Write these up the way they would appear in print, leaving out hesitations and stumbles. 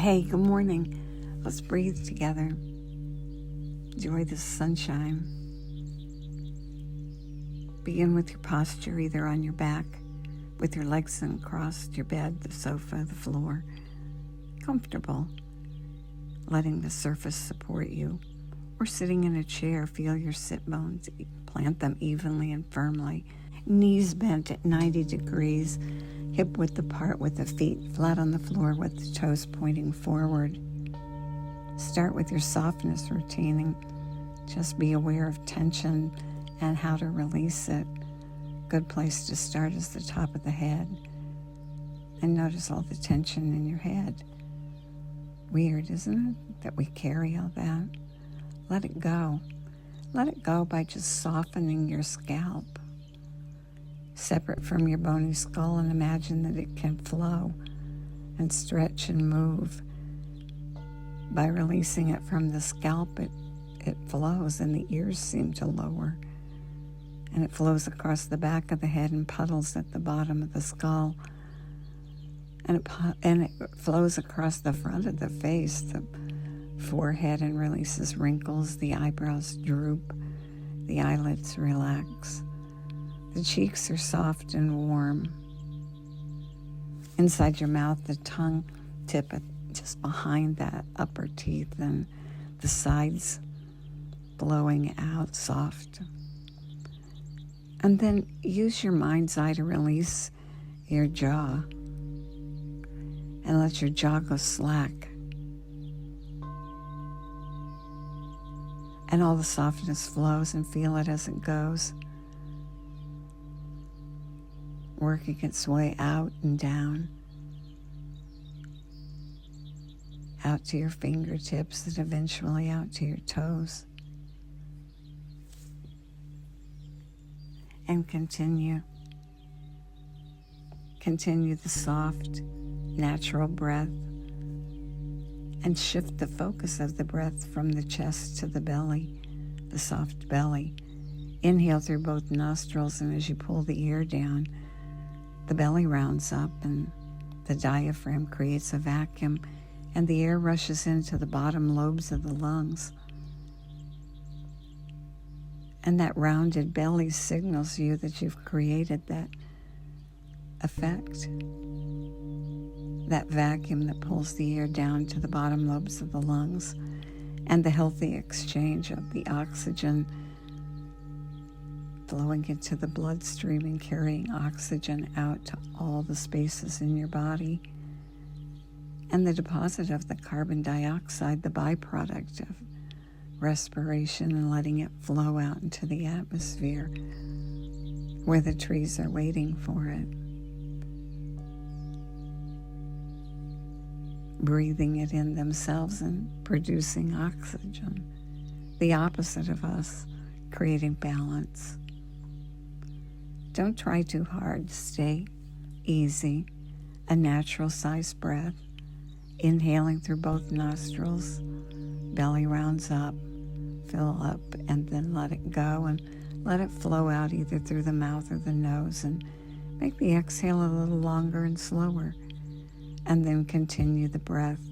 Hey, good morning. Let's breathe together. Enjoy the sunshine. Begin with your posture, either on your back, with your legs across your bed, the sofa, the floor. Comfortable, letting the surface support you. Or sitting in a chair, feel your sit bones, plant them evenly and firmly. Knees bent at 90 degrees, hip width apart with the feet flat on the floor with the toes pointing forward. Start with your softness routine and just be aware of tension and how to release it. Good place to start is the top of the head. And notice all the tension in your head. Weird, isn't it, that we carry all that? Let it go. Let it go by just softening your scalp. Separate from your bony skull, and imagine that it can flow and stretch and move. By releasing it from the scalp, it flows and the ears seem to lower. And it flows across the back of the head and puddles at the bottom of the skull. And it flows across the front of the face, the forehead, and releases wrinkles. The eyebrows droop. The eyelids relax. The cheeks are soft and warm. Inside your mouth, the tongue tip just behind that upper teeth, and the sides blowing out soft. And then use your mind's eye to release your jaw and let your jaw go slack. And all the softness flows, and feel it as it goes, working its way out and down, out to your fingertips and eventually out to your toes. And continue the soft, natural breath, and shift the focus of the breath from the chest to the belly, the soft belly. Inhale through both nostrils, and as you pull the air down, the belly rounds up and the diaphragm creates a vacuum, and the air rushes into the bottom lobes of the lungs. And that rounded belly signals you that you've created that effect, that vacuum that pulls the air down to the bottom lobes of the lungs, and the healthy exchange of the oxygen flowing into the bloodstream and carrying oxygen out to all the spaces in your body, and the deposit of the carbon dioxide, the byproduct of respiration, and letting it flow out into the atmosphere where the trees are waiting for it. Breathing it in themselves and producing oxygen, the opposite of us, creating balance. Don't try too hard. Stay easy, a natural sized breath, inhaling through both nostrils, belly rounds up, fill up, and then let it go and let it flow out either through the mouth or the nose, and make the exhale a little longer and slower, and then continue the breath,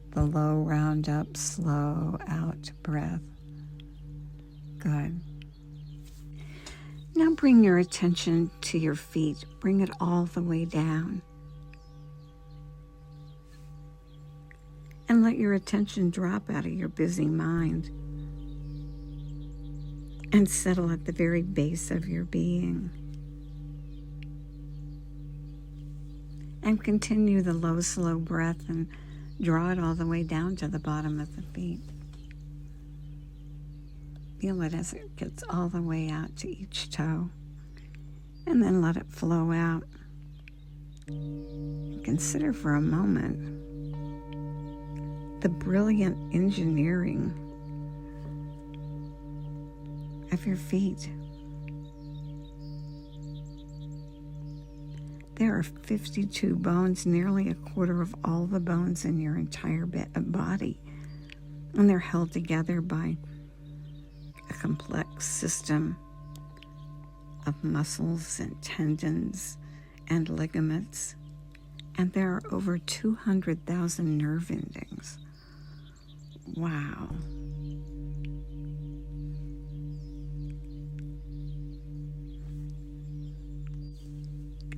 the low round up, slow out breath. Good. Now bring your attention to your feet. Bring it all the way down. And let your attention drop out of your busy mind and settle at the very base of your being. And continue the low, slow breath and draw it all the way down to the bottom of the feet. Feel it as it gets all the way out to each toe, and then let it flow out. Consider for a moment the brilliant engineering of your feet. There are 52 bones, nearly a quarter of all the bones in your entire body, and they're held together by a complex system of muscles and tendons and ligaments And there are over 200,000 nerve endings. Wow.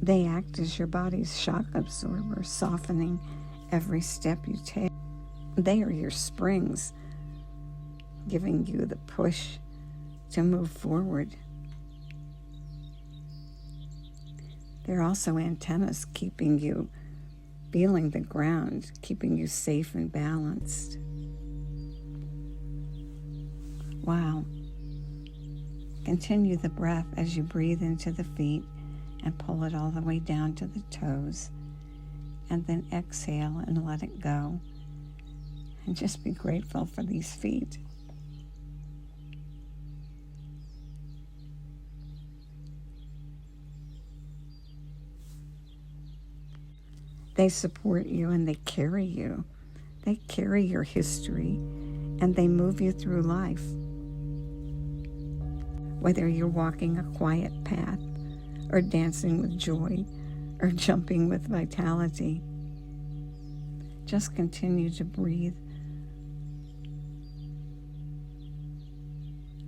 They act as your body's shock absorber, softening every step you take. They are your springs, giving you the push to move forward. They're also antennas keeping you feeling the ground, keeping you safe and balanced. Wow. Continue the breath as you breathe into the feet and pull it all the way down to the toes, and then exhale and let it go. And just be grateful for these feet. They support you and they carry you. They carry your history and they move you through life. Whether you're walking a quiet path or dancing with joy or jumping with vitality, just continue to breathe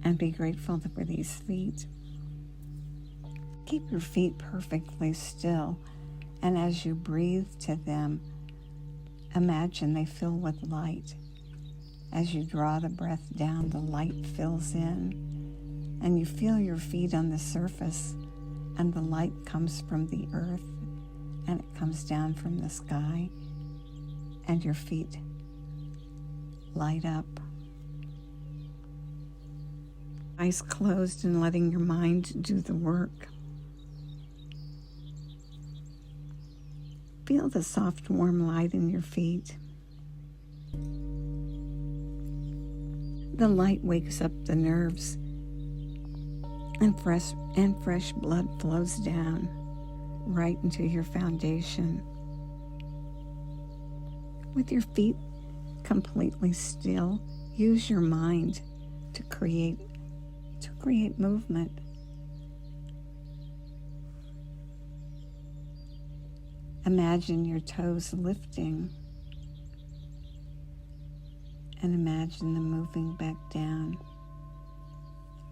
and be grateful for these feet. Keep your feet perfectly still, and as you breathe to them, imagine they fill with light. As you draw the breath down, the light fills in, and you feel your feet on the surface, and the light comes from the earth, and it comes down from the sky, and your feet light up. Eyes closed and letting your mind do the work. Feel the soft, warm light in your feet. The light wakes up the nerves, and fresh blood flows down right into your foundation. With your feet completely still, use your mind to create movement. Imagine your toes lifting, and imagine them moving back down,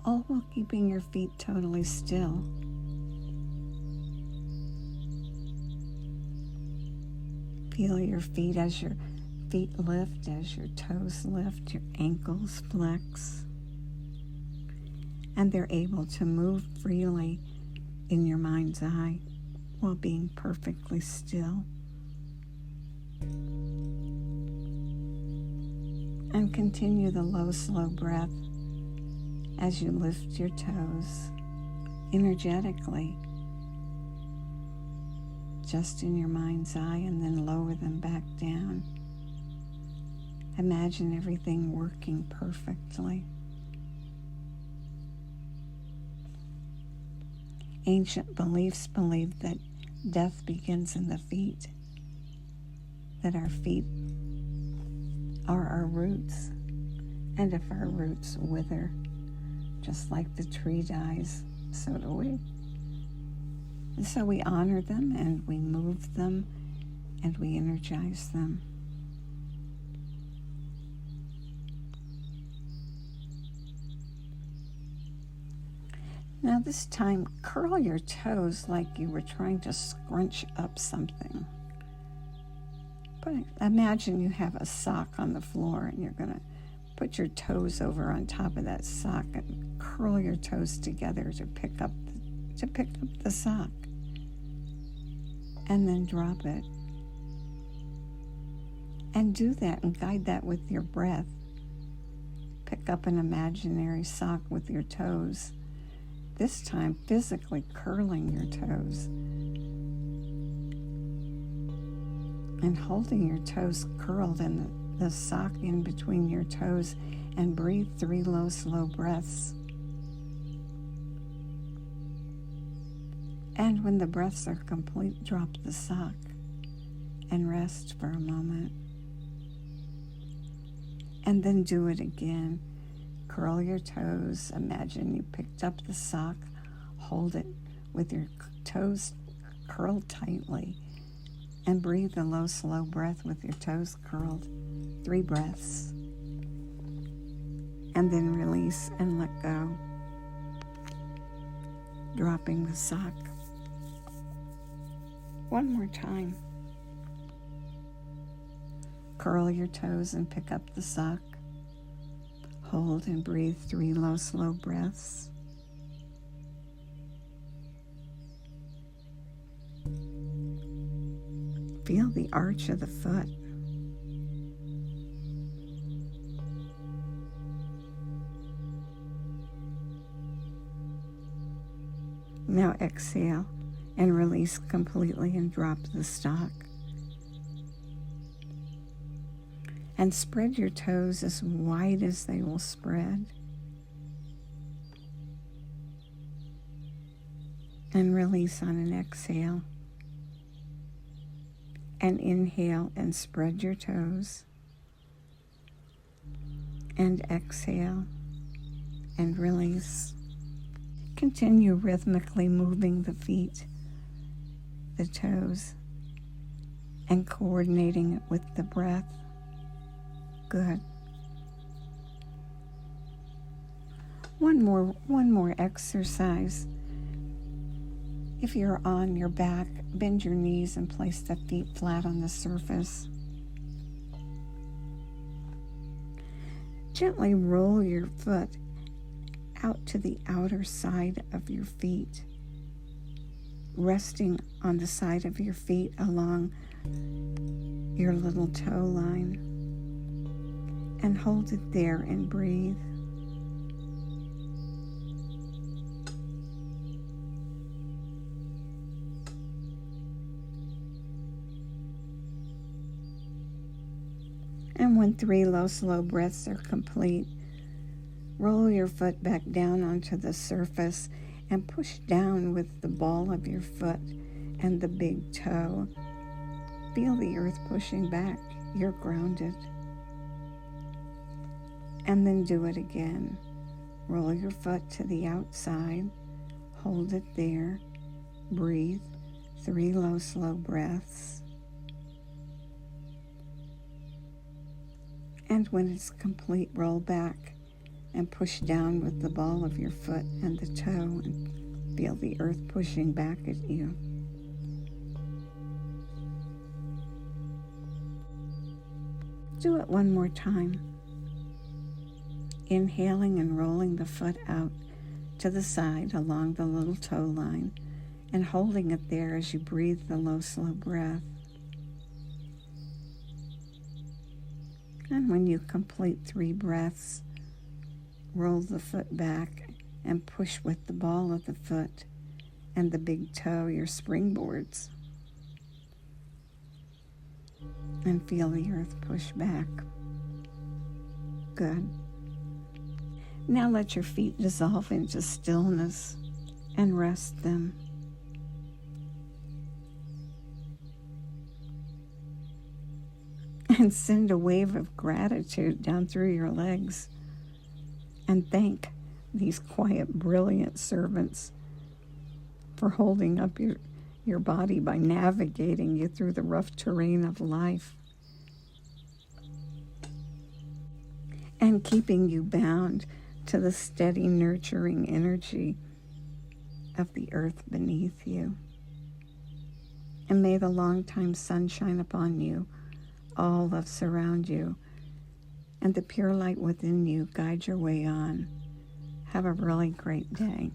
all while keeping your feet totally still. Feel your feet as your feet lift, as your toes lift, your ankles flex, and they're able to move freely in your mind's eye while being perfectly still. And continue the low, slow breath as you lift your toes energetically, just in your mind's eye, and then lower them back down. Imagine everything working perfectly. Ancient beliefs believed that death begins in the feet, that our feet are our roots, and if our roots wither, just like the tree dies, so do we. And so we honor them, and we move them, and we energize them. Now this time, curl your toes like you were trying to scrunch up something. But imagine you have a sock on the floor, and you're going to put your toes over on top of that sock and curl your toes together to pick up the sock. And then drop it. And do that and guide that with your breath. Pick up an imaginary sock with your toes. This time, physically curling your toes and holding your toes curled and the sock in between your toes, and breathe 3 low, slow breaths. And when the breaths are complete, drop the sock and rest for a moment. And then do it again. Curl your toes. Imagine you picked up the sock. Hold it with your toes curled tightly. And breathe a low, slow breath with your toes curled. 3 breaths. And then release and let go. Dropping the sock. One more time. Curl your toes and pick up the sock. Hold and breathe 3 low, slow breaths. Feel the arch of the foot. Now exhale and release completely and drop the stock. And spread your toes as wide as they will spread. And release on an exhale. And inhale and spread your toes. And exhale and release. Continue rhythmically moving the feet, the toes, and coordinating it with the breath. Good. One more exercise. If you're on your back, bend your knees and place the feet flat on the surface. Gently roll your foot out to the outer side of your feet, resting on the side of your feet along your little toe line, and hold it there and breathe. And when 3 low, slow breaths are complete, roll your foot back down onto the surface and push down with the ball of your foot and the big toe. Feel the earth pushing back. You're grounded. And then do it again. Roll your foot to the outside. Hold it there. Breathe. 3 low, slow breaths. And when it's complete, roll back and push down with the ball of your foot and the toe and feel the earth pushing back at you. Do it one more time. Inhaling and rolling the foot out to the side along the little toe line and holding it there as you breathe the low, slow breath. And when you complete 3 breaths, roll the foot back and push with the ball of the foot and the big toe, your springboards. And feel the earth push back. Good. Now let your feet dissolve into stillness and rest them. And send a wave of gratitude down through your legs. And thank these quiet, brilliant servants for holding up your body by navigating you through the rough terrain of life and keeping you bound to the steady, nurturing energy of the earth beneath you. And may the long-time sun shine upon you, all love surround you, and the pure light within you guide your way on. Have a really great day.